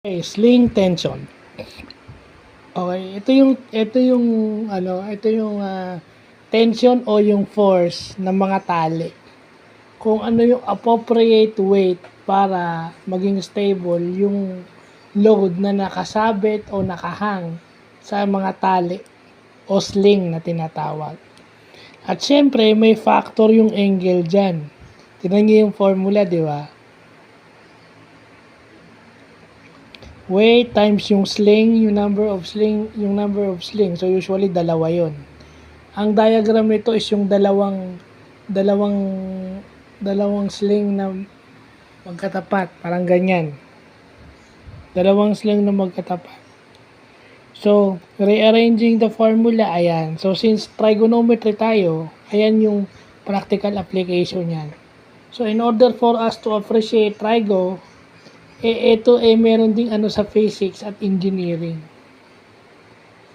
Okay, sling tension. Okay, ito yung tension o yung force ng mga tali. Kung ano yung appropriate weight para maging stable yung load na nakasabit o nakahang sa mga tali o sling na tinatawag. At syempre, may factor yung angle dyan. Tignan niyo yung formula, di ba? Weight times yung sling, yung number of sling. So usually dalawa 'yon. Ang diagram nito is yung dalawang sling na magkatapat, parang ganyan. Dalawang sling na magkatapat. So, rearranging the formula, ayan. So, since trigonometry tayo, ayan yung practical application yan. So, in order for us to appreciate trigo, ito meron ding sa physics at engineering.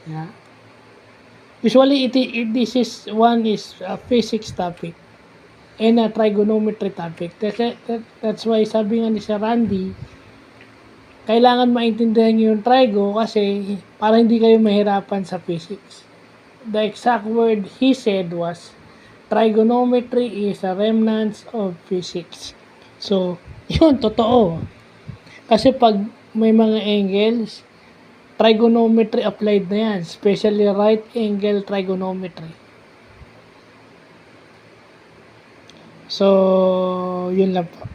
Yeah. Usually, this is a physics topic and a trigonometry topic. That's why sabi nga ni Sir Randy, kailangan maintindihan nyo yung trigo kasi para hindi kayo mahirapan sa physics. The exact word he said was, trigonometry is a remnant of physics. So, yun, totoo. Kasi pag may mga angles, trigonometry applied na yan. Especially right angle trigonometry. So, yun lang po.